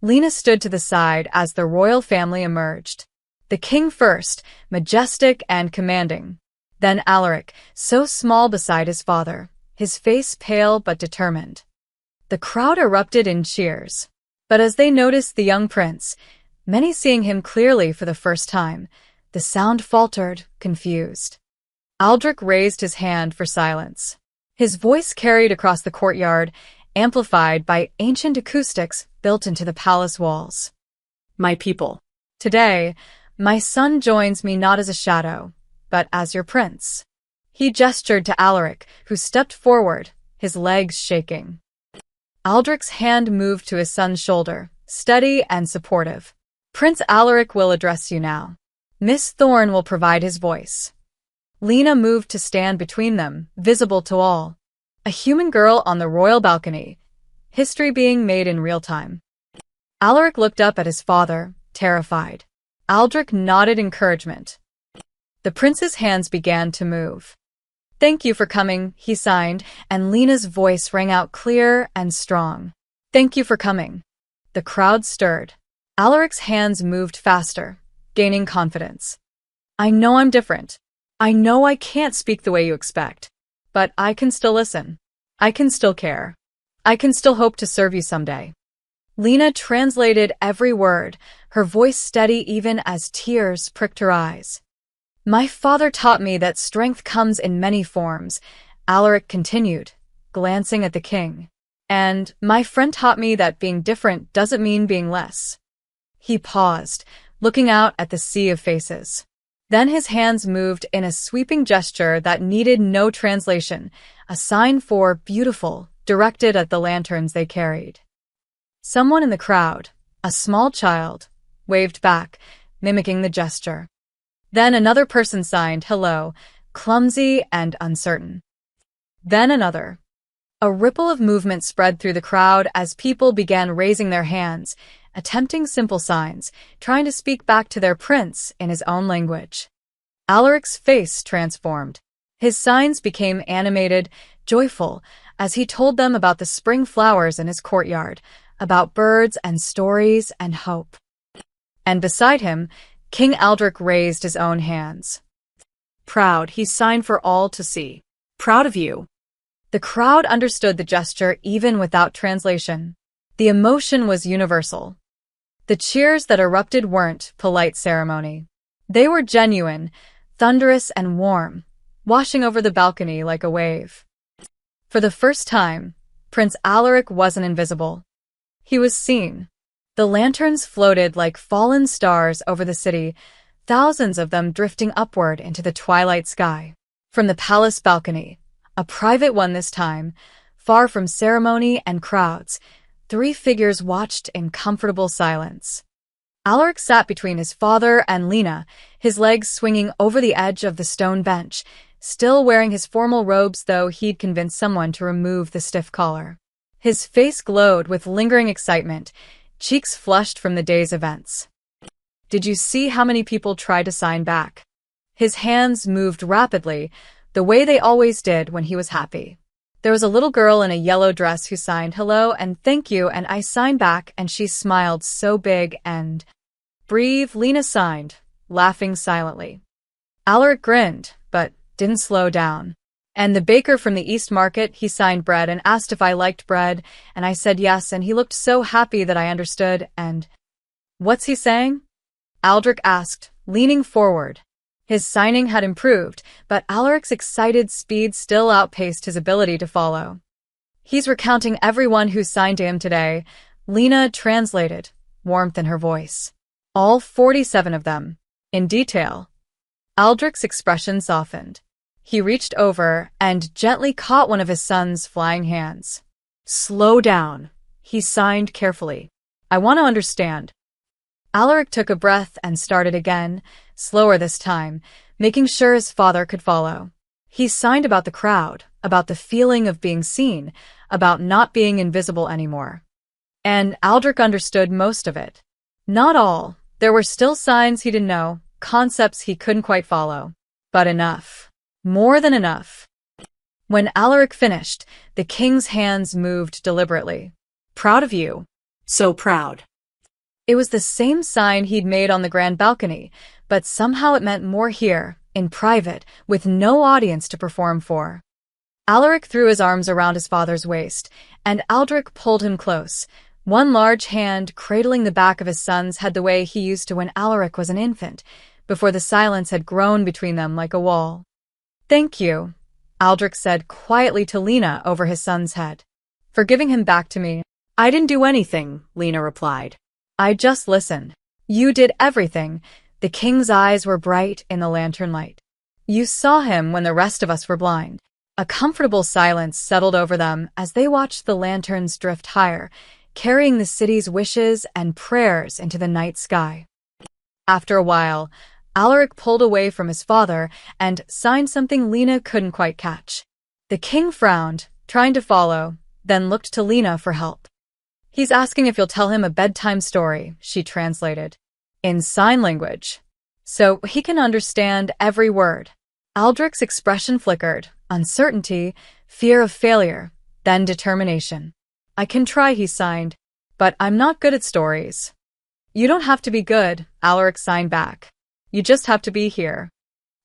Lena stood to the side as the royal family emerged. The king first, majestic and commanding. Then Alaric, so small beside his father, his face pale but determined. The crowd erupted in cheers. But as they noticed the young prince, many seeing him clearly for the first time, the sound faltered, confused. Aldrich raised his hand for silence. His voice carried across the courtyard, amplified by ancient acoustics built into the palace walls. My people. Today, my son joins me not as a shadow, but as your prince. He gestured to Alaric, who stepped forward, his legs shaking. Aldrich's hand moved to his son's shoulder, steady and supportive. Prince Alaric will address you now. Miss Thorne will provide his voice. Lena moved to stand between them, visible to all. A human girl on the royal balcony, history being made in real time. Alaric looked up at his father, terrified. Aldrich nodded encouragement. The prince's hands began to move. Thank you for coming, he signed, and Lena's voice rang out clear and strong. Thank you for coming. The crowd stirred. Alaric's hands moved faster, gaining confidence. I know I'm different. I know I can't speak the way you expect. But I can still listen. I can still care. I can still hope to serve you someday. Lena translated every word, her voice steady even as tears pricked her eyes. My father taught me that strength comes in many forms, Alaric continued, glancing at the king. And my friend taught me that being different doesn't mean being less. He paused, looking out at the sea of faces. Then his hands moved in a sweeping gesture that needed no translation, a sign for beautiful, directed at the lanterns they carried. Someone in the crowd, a small child, waved back, mimicking the gesture. Then another person signed hello, clumsy and uncertain. Then another. A ripple of movement spread through the crowd as people began raising their hands, attempting simple signs, trying to speak back to their prince in his own language. Alaric's face transformed. His signs became animated, joyful, as he told them about the spring flowers in his courtyard, about birds and stories and hope. And beside him, King Aldrich raised his own hands. Proud, he signed for all to see. Proud of you. The crowd understood the gesture even without translation. The emotion was universal. The cheers that erupted weren't polite ceremony. They were genuine, thunderous and warm, washing over the balcony like a wave. For the first time, Prince Alaric wasn't invisible. He was seen. The lanterns floated like fallen stars over the city, thousands of them drifting upward into the twilight sky. From the palace balcony, a private one this time, far from ceremony and crowds, 3 figures watched in comfortable silence. Alaric sat between his father and Lena, his legs swinging over the edge of the stone bench, still wearing his formal robes though he'd convinced someone to remove the stiff collar. His face glowed with lingering excitement, cheeks flushed from the day's events. Did you see how many people tried to sign back? His hands moved rapidly, the way they always did when he was happy. There was a little girl in a yellow dress who signed hello and thank you, and I signed back, and she smiled so big and brave. Lena signed, laughing silently. Alaric grinned, but didn't slow down. And the baker from the East Market, he signed bread and asked if I liked bread, and I said yes, and he looked so happy that I understood, and what's he saying? Aldrich asked, leaning forward. His signing had improved, but Alaric's excited speed still outpaced his ability to follow. He's recounting everyone who signed to him today, Lena translated, warmth in her voice. All 47 of them, in detail. Aldrich's expression softened. He reached over and gently caught one of his son's flying hands. Slow down, he signed carefully. I want to understand. Alaric took a breath and started again, slower this time, making sure his father could follow. He signed about the crowd, about the feeling of being seen, about not being invisible anymore. And Aldrich understood most of it. Not all. There were still signs he didn't know, concepts he couldn't quite follow. But enough. More than enough. When Alaric finished, the king's hands moved deliberately. Proud of you. So proud. It was the same sign he'd made on the grand balcony, but somehow it meant more here, in private, with no audience to perform for. Alaric threw his arms around his father's waist, and Aldrich pulled him close. One large hand cradling the back of his son's had the way he used to when Alaric was an infant, before the silence had grown between them like a wall. Thank you, Aldrich said quietly to Lena over his son's head, for giving him back to me. I didn't do anything, Lena replied. I just listened. You did everything. The king's eyes were bright in the lantern light. You saw him when the rest of us were blind. A comfortable silence settled over them as they watched the lanterns drift higher, carrying the city's wishes and prayers into the night sky. After a while, Alaric pulled away from his father and signed something Lena couldn't quite catch. The king frowned, trying to follow, then looked to Lena for help. He's asking if you'll tell him a bedtime story, she translated. In sign language. So he can understand every word. Aldrich's expression flickered, uncertainty, fear of failure, then determination. I can try, he signed, but I'm not good at stories. You don't have to be good, Alaric signed back. You just have to be here.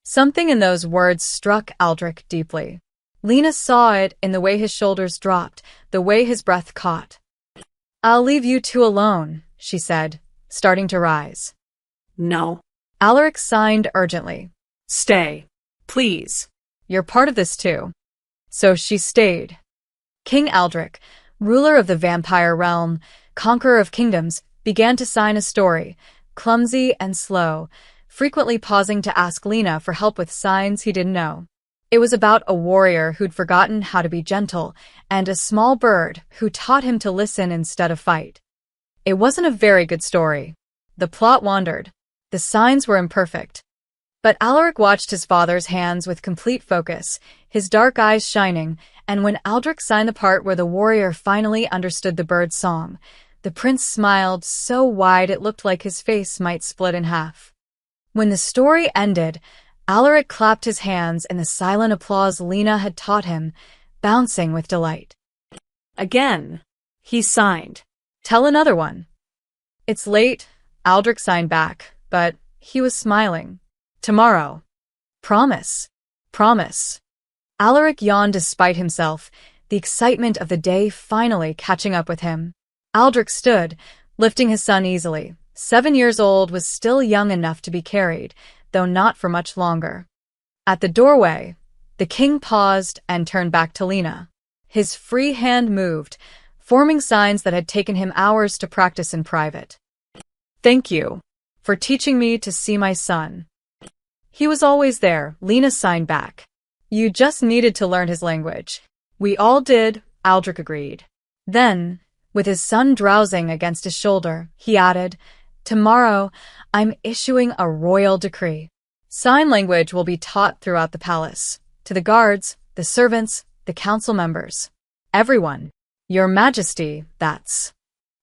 Something in those words struck Aldrich deeply. Lena saw it in the way his shoulders dropped, the way his breath caught. I'll leave you two alone, she said, starting to rise. No. Alaric signed urgently. Stay. Please. You're part of this too. So she stayed. King Aldrich, ruler of the vampire realm, conqueror of kingdoms, began to sign a story, clumsy and slow, frequently pausing to ask Lena for help with signs he didn't know. It was about a warrior who'd forgotten how to be gentle, and a small bird who taught him to listen instead of fight. It wasn't a very good story. The plot wandered. The signs were imperfect. But Alaric watched his father's hands with complete focus, his dark eyes shining, and when Aldrich signed the part where the warrior finally understood the bird's song, the prince smiled so wide it looked like his face might split in half. When the story ended, Alaric clapped his hands in the silent applause Lena had taught him, bouncing with delight. Again, he signed. Tell another one. It's late, Aldrich signed back, but he was smiling. Tomorrow. Promise. Promise. Alaric yawned despite himself, the excitement of the day finally catching up with him. Aldrich stood, lifting his son easily. 7 years old, was still young enough to be carried, though not for much longer. At the doorway, the king paused and turned back to Lena. His free hand moved, forming signs that had taken him hours to practice in private. Thank you for teaching me to see my son. He was always there, Lena signed back. You just needed to learn his language. We all did, Aldrich agreed. Then, with his son drowsing against his shoulder, he added, Tomorrow, I'm issuing a royal decree. Sign language will be taught throughout the palace, to the guards, the servants, the council members. Everyone. Your Majesty, that's.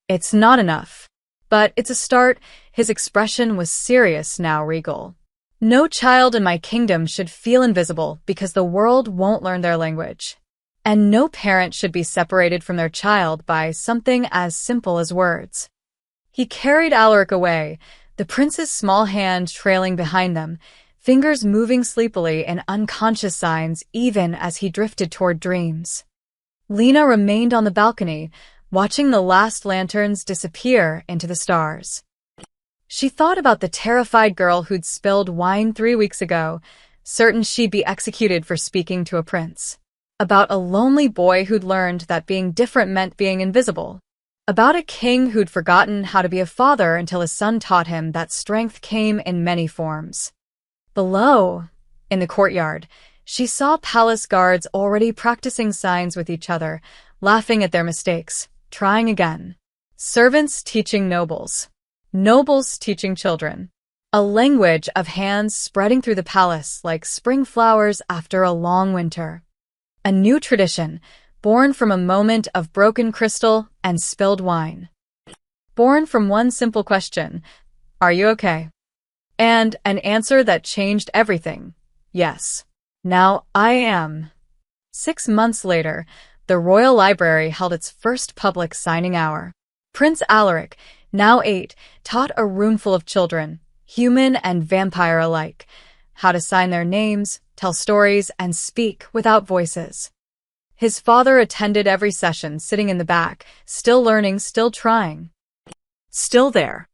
It's not enough. But it's a start. His expression was serious now, regal. No child in my kingdom should feel invisible because the world won't learn their language. And no parent should be separated from their child by something as simple as words. He carried Alaric away, the prince's small hand trailing behind them, fingers moving sleepily in unconscious signs even as he drifted toward dreams. Lena remained on the balcony, watching the last lanterns disappear into the stars. She thought about the terrified girl who'd spilled wine 3 weeks ago, certain she'd be executed for speaking to a prince. About a lonely boy who'd learned that being different meant being invisible. About a king who'd forgotten how to be a father until his son taught him that strength came in many forms. Below, in the courtyard, she saw palace guards already practicing signs with each other, laughing at their mistakes, trying again. Servants teaching nobles. Nobles teaching children. A language of hands spreading through the palace like spring flowers after a long winter. A new tradition, born from a moment of broken crystal and spilled wine. Born from one simple question, "Are you okay?" And an answer that changed everything. Yes. Now I am. 6 months later, the Royal Library held its first public signing hour. Prince Alaric, now 8, taught a roomful of children, human and vampire alike, how to sign their names, tell stories, and speak without voices. His father attended every session, sitting in the back, still learning, still trying. Still there.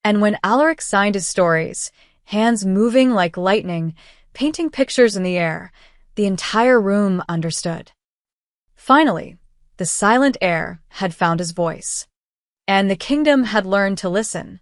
And when Alaric signed his stories, hands moving like lightning, painting pictures in the air, the entire room understood. Finally, the silent heir had found his voice. And the kingdom had learned to listen,